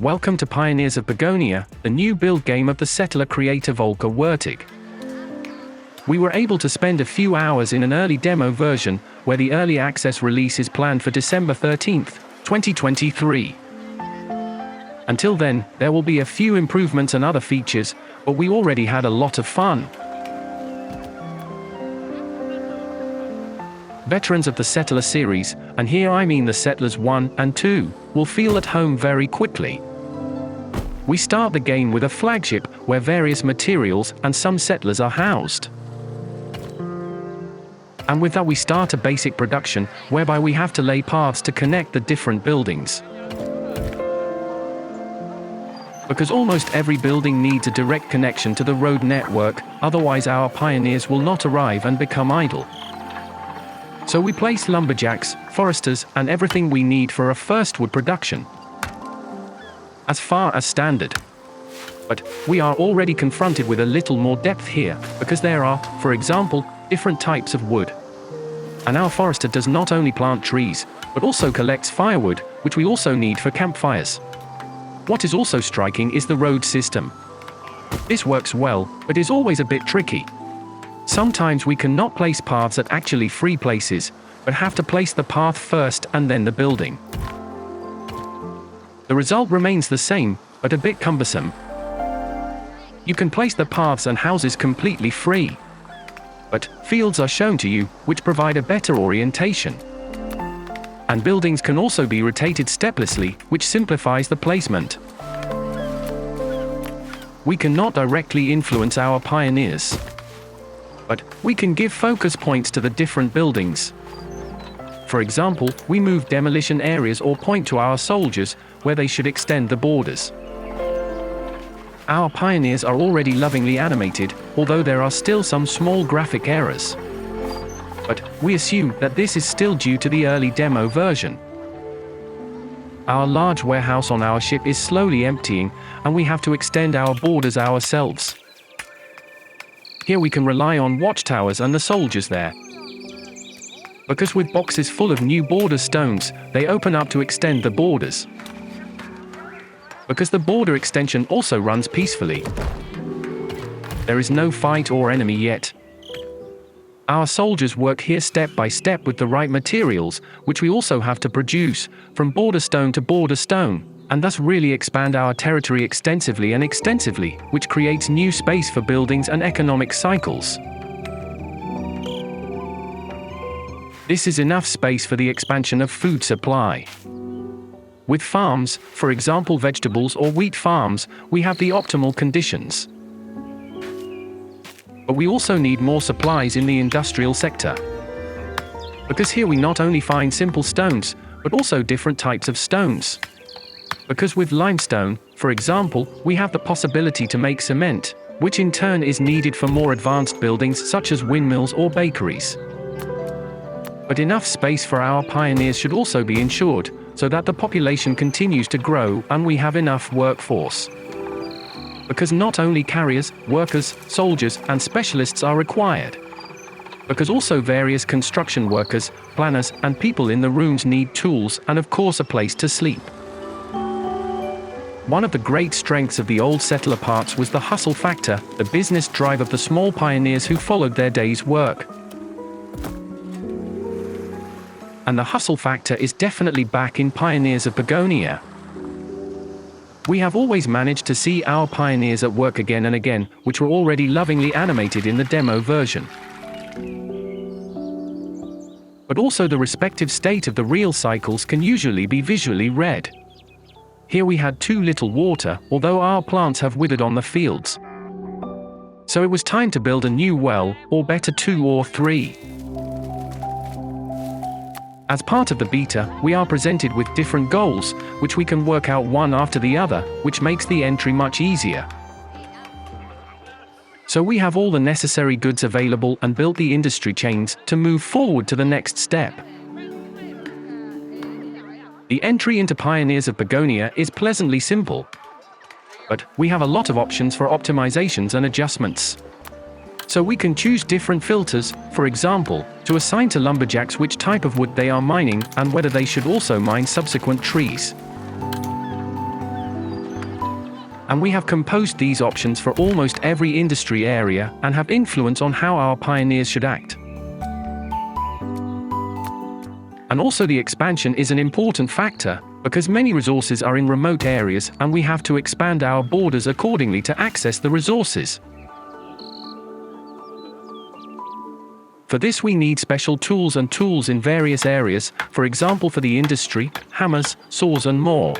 Welcome to Pioneers of Pagonia, the new build game of the settler creator Volker Wertig. We were able to spend a few hours in an early demo version, where the early access release is planned for December 13, 2023. Until then, there will be a few improvements and other features, but we already had a lot of fun. Veterans of the Settler series, and here I mean the Settlers 1 and 2, will feel at home very quickly. We start the game with a flagship, where various materials and some settlers are housed. And with that we start a basic production, whereby we have to lay paths to connect the different buildings. Because almost every building needs a direct connection to the road network, otherwise our pioneers will not arrive and become idle. So we place lumberjacks, foresters, and everything we need for a first wood production, as far as standard. But we are already confronted with a little more depth here, because there are, for example, different types of wood. And our forester does not only plant trees, but also collects firewood, which we also need for campfires. What is also striking is the road system. This works well, but is always a bit tricky. Sometimes we cannot place paths at actually free places, but have to place the path first and then the building. The result remains the same, but a bit cumbersome. You can place the paths and houses completely free, but fields are shown to you, which provide a better orientation. And buildings can also be rotated steplessly, which simplifies the placement. We cannot directly influence our pioneers, but we can give focus points to the different buildings. For example, we move demolition areas or point to our soldiers where they should extend the borders. Our pioneers are already lovingly animated, although there are still some small graphic errors. But we assume that this is still due to the early demo version. Our large warehouse on our ship is slowly emptying, and we have to extend our borders ourselves. Here we can rely on watchtowers and the soldiers there. Because with boxes full of new border stones, they open up to extend the borders. Because the border extension also runs peacefully. There is no fight or enemy yet. Our soldiers work here step by step with the right materials, which we also have to produce, from border stone to border stone, and thus really expand our territory extensively and extensively, which creates new space for buildings and economic cycles. This is enough space for the expansion of food supply. With farms, for example vegetables or wheat farms, we have the optimal conditions. But we also need more supplies in the industrial sector. Because here we not only find simple stones, but also different types of stones. Because with limestone, for example, we have the possibility to make cement, which in turn is needed for more advanced buildings such as windmills or bakeries. But enough space for our pioneers should also be ensured, so that the population continues to grow and we have enough workforce. Because not only carriers, workers, soldiers, and specialists are required. Because also various construction workers, planners, and people in the rooms need tools and of course a place to sleep. One of the great strengths of the old settler parts was the hustle factor, the business drive of the small pioneers who followed their day's work. And the hustle factor is definitely back in Pioneers of Pagonia. We have always managed to see our pioneers at work again and again, which were already lovingly animated in the demo version. But also the respective state of the real cycles can usually be visually read. Here we had too little water, although our plants have withered on the fields. So it was time to build a new well, or better 2 or 3. As part of the beta, we are presented with different goals, which we can work out one after the other, which makes the entry much easier. So we have all the necessary goods available and built the industry chains to move forward to the next step. The entry into Pioneers of Pagonia is pleasantly simple. But we have a lot of options for optimizations and adjustments. So we can choose different filters, for example, to assign to lumberjacks which type of wood they are mining and whether they should also mine subsequent trees. And we have composed these options for almost every industry area and have influence on how our pioneers should act. And also the expansion is an important factor, because many resources are in remote areas and we have to expand our borders accordingly to access the resources. For this we need special tools and tools in various areas, for example for the industry, hammers, saws and more.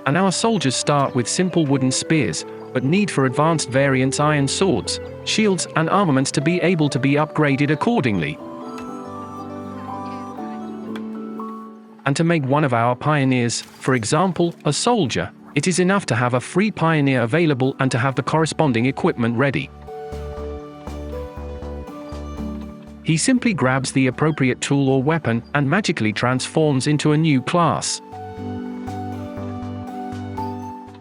And our soldiers start with simple wooden spears, but need for advanced variants iron swords, shields and armaments to be able to be upgraded accordingly. And to make one of our pioneers, for example, a soldier, it is enough to have a free pioneer available and to have the corresponding equipment ready. He simply grabs the appropriate tool or weapon and magically transforms into a new class.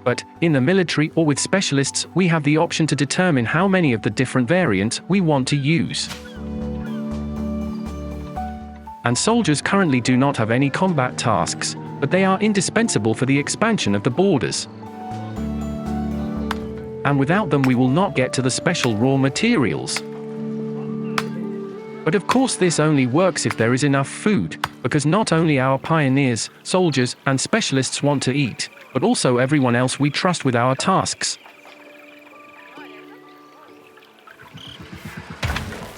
But, in the military or with specialists, we have the option to determine how many of the different variants we want to use. And soldiers currently do not have any combat tasks, but they are indispensable for the expansion of the borders. And without them we will not get to the special raw materials. But of course this only works if there is enough food, because not only our pioneers, soldiers, and specialists want to eat, but also everyone else we trust with our tasks.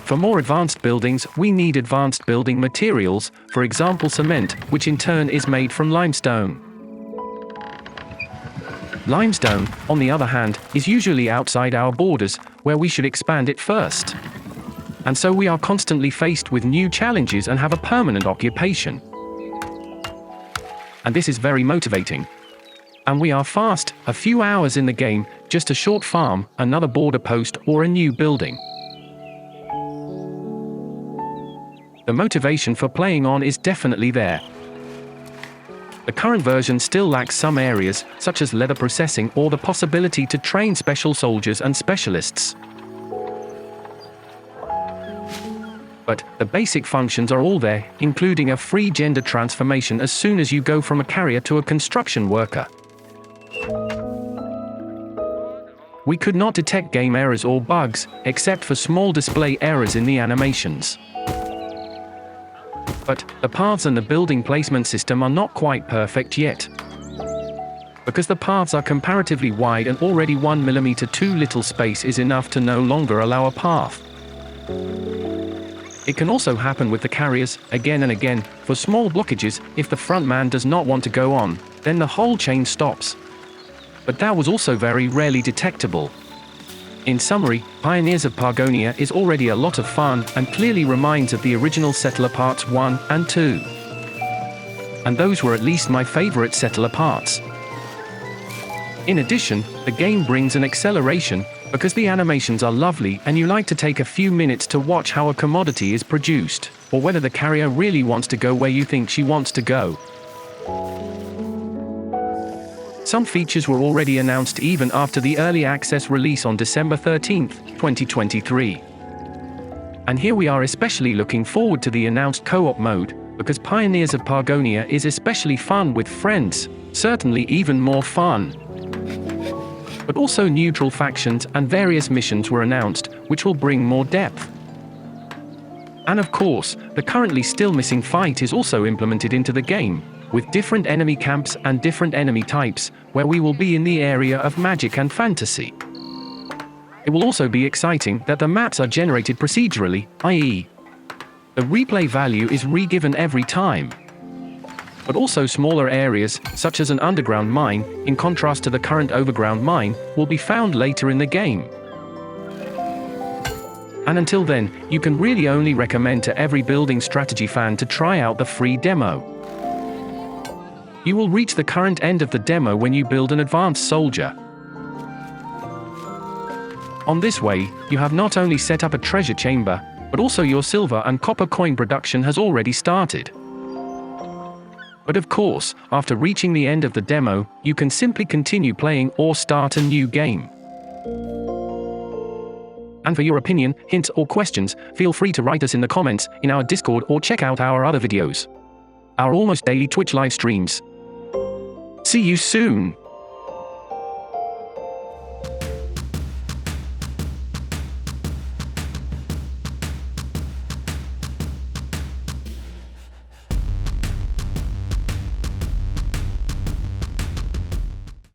For more advanced buildings, we need advanced building materials, for example cement, which in turn is made from limestone. Limestone, on the other hand, is usually outside our borders, where we should expand it first. And so we are constantly faced with new challenges and have a permanent occupation. And this is very motivating. And we are fast, a few hours in the game, just a short farm, another border post, or a new building. The motivation for playing on is definitely there. The current version still lacks some areas, such as leather processing or the possibility to train special soldiers and specialists. But the basic functions are all there, including a free gender transformation as soon as you go from a carrier to a construction worker. We could not detect game errors or bugs, except for small display errors in the animations. But the paths and the building placement system are not quite perfect yet. Because the paths are comparatively wide and already 1 mm too little space is enough to no longer allow a path. It can also happen with the carriers, again and again, for small blockages. If the front man does not want to go on, then the whole chain stops. But that was also very rarely detectable. In summary, Pioneers of Pagonia is already a lot of fun and clearly reminds of the original Settler Parts 1 and 2. And those were at least my favorite Settler parts. In addition, the game brings an acceleration, because the animations are lovely and you like to take a few minutes to watch how a commodity is produced, or whether the carrier really wants to go where you think she wants to go. Some features were already announced even after the early access release on December 13, 2023. And here we are especially looking forward to the announced co-op mode, because Pioneers of Pagonia is especially fun with friends, certainly even more fun. But also neutral factions and various missions were announced, which will bring more depth. And of course, the currently still missing fight is also implemented into the game, with different enemy camps and different enemy types, where we will be in the area of magic and fantasy. It will also be exciting that the maps are generated procedurally, i.e., the replay value is re-given every time. But also smaller areas, such as an underground mine, in contrast to the current overground mine, will be found later in the game. And until then, you can really only recommend to every building strategy fan to try out the free demo. You will reach the current end of the demo when you build an advanced soldier. On this way, you have not only set up a treasure chamber, but also your silver and copper coin production has already started. But of course, after reaching the end of the demo, you can simply continue playing or start a new game. And for your opinion, hints or questions, feel free to write us in the comments, in our Discord or check out our other videos. Our almost daily Twitch live streams. See you soon!